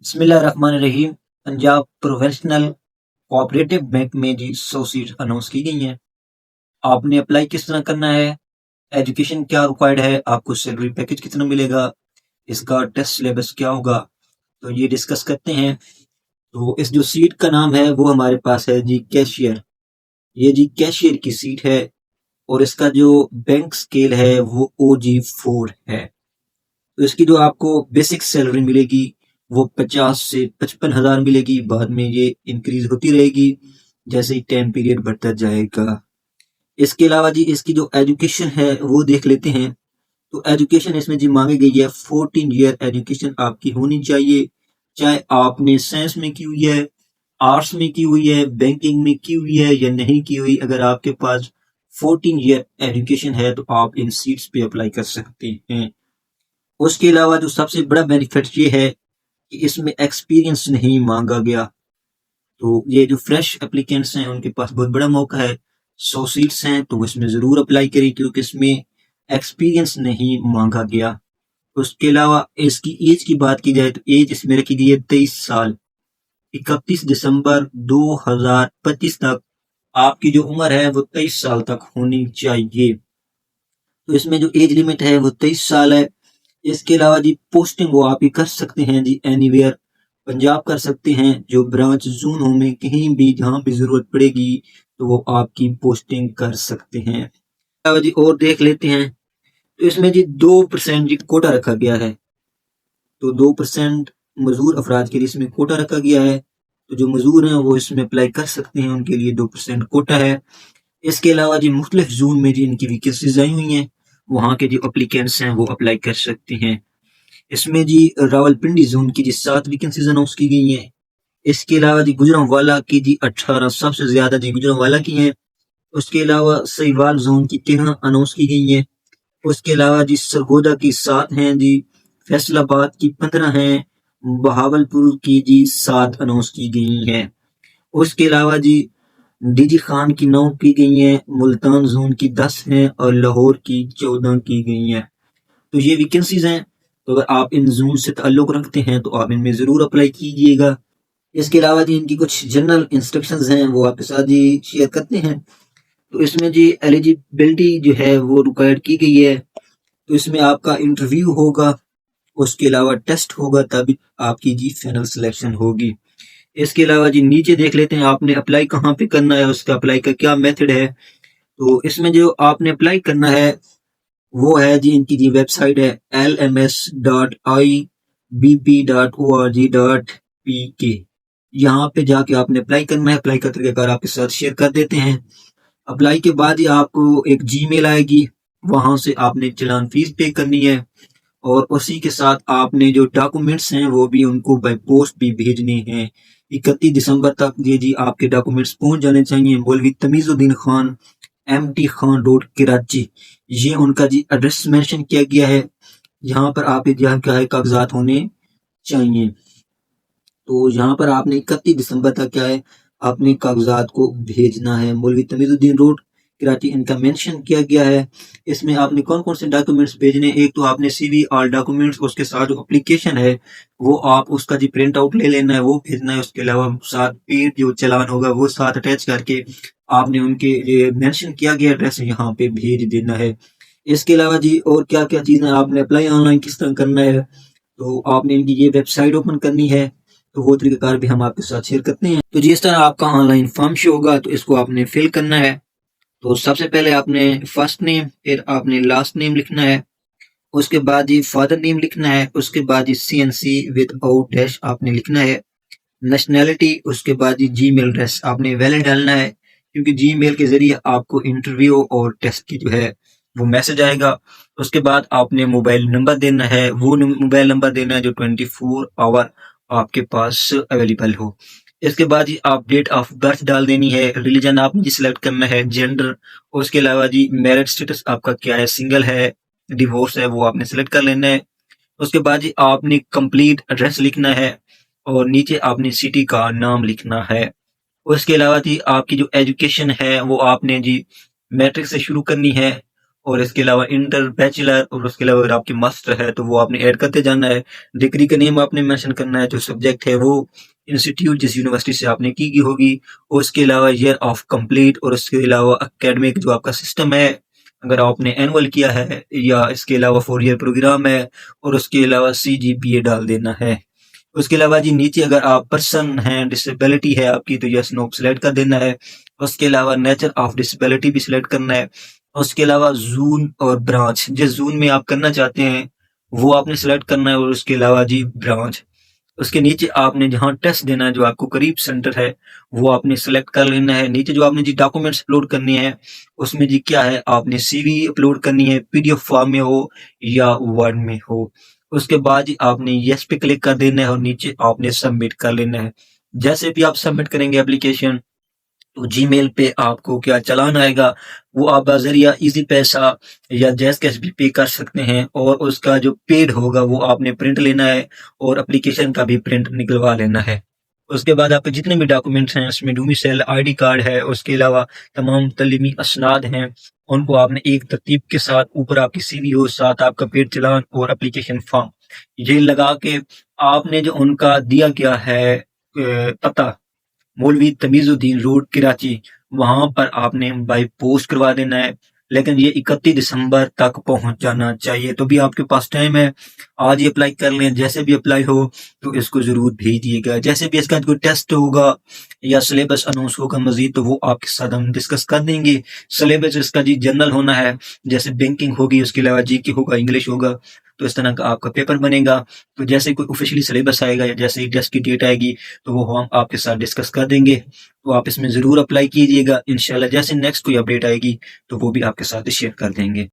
बिस्मिल्लाहिर्रहमानिर्रहीम। Punjab professional cooperative bank में जी 100 seat announce की गई हैं। आपने अप्लाई किस तरह करना है, एजुकेशन क्या रिक्वायर्ड है, आपको सैलरी पैकेज कितना मिलेगा, इसका टेस्ट सिलेबस क्या होगा, तो ये डिस्कस करते हैं। तो इस जो सीट का नाम है वो हमारे पास है जी कैशियर। ये जी कैशियर की सीट है और इसका जो बैंक स्केल है वो OG4 है। तो इसकी जो आपको बेसिक सैलरी मिलेगी वो 50 से 55 हज़ार मिलेगी। बाद में ये इंक्रीज होती रहेगी जैसे ही टाइम पीरियड बढ़ता जाएगा। इसके अलावा जी इसकी जो एजुकेशन है वो देख लेते हैं। तो एजुकेशन इसमें जी मांगी गई है 14 ईयर एजुकेशन आपकी होनी चाहिए, चाहे आपने साइंस में की हुई है, आर्ट्स में की हुई है, बैंकिंग में की हुई है या नहीं की हुई। अगर आपके पास 14 ईयर एजुकेशन है तो आप इन सीट्स पे अप्लाई कर सकते हैं। उसके अलावा जो सबसे बड़ा बेनिफिट ये है कि इसमें एक्सपीरियंस नहीं मांगा गया। तो ये जो फ्रेश एप्लीकेंट्स हैं उनके पास बहुत बड़ा मौका है। 100 सीट्स हैं तो इसमें ज़रूर अप्लाई करें क्योंकि इसमें एक्सपीरियंस नहीं मांगा गया। उसके अलावा इसकी एज की बात की जाए तो एज इसमें रखी गई है 23 साल। 31 दिसंबर 2025 तक आपकी जो उम्र है वो 23 साल तक होनी चाहिए। तो इसमें जो एज लिमिट है वो 23 साल है। इसके अलावा जी पोस्टिंग वो आप ही कर सकते हैं जी एनीवेयर। पंजाब कर सकते हैं, जो ब्रांच जोन हो में कहीं भी जहां भी जरूरत पड़ेगी तो वो आपकी पोस्टिंग कर सकते हैं। अलावा जी और देख लेते हैं। तो इसमें जी 2% जी कोटा रखा गया है। तो 2% मजदूर अफराद के लिए इसमें कोटा रखा गया है। तो जो मजदूर हैं वो इसमें अप्लाई कर सकते हैं, उनके लिए 2% कोटा है। इसके अलावा जी मुख्तलिफ जोन में जी इनकी वैकेंसीज आई हुई हैं, वहाँ के जो अप्लीकेंट्स हैं वो अप्लाई कर सकते हैं। इसमें जी रावलपिंडी जोन की जी 7 वैकेंसीज अनाउंस की गई हैं। इसके अलावा जी गुजरांवाला की जी 18 सबसे ज्यादा जी गुजरांवाला की हैं। उसके अलावा सहीवाल जोन की 13 अनाउंस की गई हैं। उसके अलावा जी सरगोदा की 7 हैं जी, फैसलाबाद की 15 हैं, बहावलपुर की जी 7 अनाउंस की गई हैं। उसके अलावा जी डीजी खान की 9 की गई हैं, मुल्तान जोन की 10 हैं और लाहौर की 14 की गई हैं। तो ये वैकेंसीज हैं। तो अगर आप इन जोन से ताल्लुक रखते हैं तो आप इनमें ज़रूर अप्लाई कीजिएगा। इसके अलावा जी इनकी कुछ जनरल इंस्ट्रक्शंस हैं वो आपके साथ जी शेयर करते हैं। तो इसमें जी एलिजिबिलिटी जो है वो रिक्वायर्ड की गई है। तो इसमें आपका इंटरव्यू होगा, उसके अलावा टेस्ट होगा, तभी आपकी जी फाइनल सिलेक्शन होगी। इसके अलावा जी नीचे देख लेते हैं आपने अप्लाई कहाँ पे करना है, उसका अप्लाई का क्या मेथड है। तो इसमें जो आपने अप्लाई करना है वो है जी इनकी जी वेबसाइट है lms.ibb.org.pk। यहाँ पे जाके आपने अप्लाई करना है। अप्लाई करने के बाद आपके साथ शेयर कर देते हैं। अप्लाई के बाद ही आपको एक जीमेल आएगी, वहां से आपने चलान फीस पे करनी है और उसी के साथ आपने जो डॉक्यूमेंट्स हैं वो भी उनको बाय पोस्ट भी भेजने हैं। 31 दिसंबर तक ये जी आपके डॉक्यूमेंट्स पहुंच जाने चाहिए। मौलवी तमीजुद्दीन खान, MT खान रोड कराची, ये उनका जी एड्रेस मेंशन किया गया है। यहाँ पर आप यहाँ क्या है कागजात होने चाहिए। तो यहाँ पर आपने 31 दिसंबर तक क्या है आपने कागजात को भेजना है। मौलवी तमीजुद्दीन रोड कराची इनका मेंशन किया गया है। इसमें आपने कौन कौन से डॉक्यूमेंट्स भेजने, एक तो आपने CV और डॉक्यूमेंट्स, उसके साथ जो एप्लीकेशन है वो आप उसका जी प्रिंट आउट ले लेना है, वो भेजना है। उसके अलावा साथ पेड जो चालान होगा वो साथ अटैच करके आपने उनके ये मेंशन किया गया एड्रेस यहाँ पे भेज देना है। इसके अलावा जी और क्या क्या चीज़ें आपने अप्लाई ऑनलाइन किस तरह करना है, तो आपने इनकी ये वेबसाइट ओपन करनी है। तो वो तरीकाकार भी हम आपके साथ शेयर करते हैं। तो जिस तरह आपका ऑनलाइन फॉर्म शो होगा तो इसको आपने फिल करना है। तो सबसे पहले आपने फर्स्ट नेम, फिर आपने लास्ट नेम लिखना है, उसके बाद ही फादर नेम लिखना है, उसके बाद ही CNC विद आउट डैश आपने लिखना है, नेशनैलिटी, उसके बाद ही जीमेल एड्रेस आपने वैलिड डालना है क्योंकि जीमेल के जरिए आपको इंटरव्यू और टेस्ट की जो है वो मैसेज आएगा। उसके बाद आपने मोबाइल नंबर देना है, वो मोबाइल नंबर देना है जो 24 आवर आपके पास अवेलेबल हो। इसके बाद जी आप डेट ऑफ बर्थ डाल देनी है, रिलीजन आपने जी सिलेक्ट करना है, जेंडर, उसके अलावा जी मैरिड स्टेटस आपका क्या है, सिंगल है, डिवोर्स है, वो आपने सिलेक्ट कर लेना है। उसके बाद जी आपने कंप्लीट एड्रेस लिखना है और नीचे आपने सिटी का नाम लिखना है। उसके अलावा जी आपकी जो एजुकेशन है वो आपने जी मैट्रिक से शुरू करनी है और इसके अलावा इंटर, बैचलर और उसके अलावा अगर आपकी मास्टर है तो वो आपने ऐड करते जाना है। डिग्री का नेम आपने मेंशन करना है, जो सब्जेक्ट है वो इंस्टीट्यूट जिस यूनिवर्सिटी से आपने की होगी, और उसके अलावा ईयर ऑफ कंप्लीट, और उसके अलावा एकेडमिक जो आपका सिस्टम है, अगर आपने एनुअल किया है या इसके अलावा 4 ईयर प्रोग्राम है, और उसके अलावा CGPA डाल देना है। उसके अलावा जी नीचे अगर आप पर्सन हैं, डिसेबिलिटी है आपकी, तो यस नो सिलेक्ट कर देना है। उसके अलावा नेचर ऑफ डिसेबिलिटी भी सिलेक्ट करना है। उसके अलावा जून और ब्रांच, जिस जून में आप करना चाहते हैं वो आपने सिलेक्ट करना है, और उसके अलावा जी ब्रांच। उसके नीचे आपने जहाँ टेस्ट देना है, जो आपको करीब सेंटर है, वो आपने सिलेक्ट कर लेना है। नीचे जो आपने जी डॉक्यूमेंट्स अपलोड करने हैं, उसमें जी क्या है, आपने CV अपलोड करनी है, PDF फॉर्म में हो या वर्ड में हो। उसके बाद ही आपने यस पे क्लिक कर देना है और नीचे आपने सबमिट कर लेना है। जैसे भी आप सबमिट करेंगे एप्लीकेशन, तो जीमेल पे आपको क्या चालान आएगा, वो आप बज़रिया इजी पैसा या जैज़ कैश भी पे कर सकते हैं, और उसका जो पेड होगा वो आपने प्रिंट लेना है और एप्लीकेशन का भी प्रिंट निकलवा लेना है। उसके बाद आपके जितने भी डॉक्यूमेंट्स हैं, उसमें डोमिसाइल ID कार्ड है, उसके अलावा तमाम तलीमी असनाद हैं, उनको आपने एक तरतीब के साथ, ऊपर आपकी CV हो, साथ आपका पेड चालान और एप्लीकेशन फॉर्म, ये लगा के आपने जो उनका दिया गया है पता, मौलवी तमीजुद्दीन रोड कराची, वहां पर आपने बाई पोस्ट करवा देना है। लेकिन ये 31 दिसंबर तक पहुंच जाना चाहिए, तो भी आपके पास टाइम है, आज ही अप्लाई कर लें। जैसे भी अप्लाई हो तो इसको जरूर भेज दिएगा। जैसे भी इसका कोई टेस्ट होगा या सिलेबस अनाउंस होगा मजीद, तो वो आपके साथ हम डिस्कस कर देंगे। सिलेबस इसका जी जनरल होना है, जैसे बैंकिंग होगी, उसके अलावा GK होगा, इंग्लिश होगा, तो इस तरह का आपका पेपर बनेगा। तो जैसे कोई ऑफिशियली सिलेबस आएगा या जैसे ही टेस्ट की डेट आएगी, तो वो हम आपके साथ डिस्कस कर देंगे। तो आप इसमें ज़रूर अप्लाई कीजिएगा। इंशाल्लाह जैसे नेक्स्ट कोई अपडेट आएगी तो वो भी आपके साथ शेयर कर देंगे।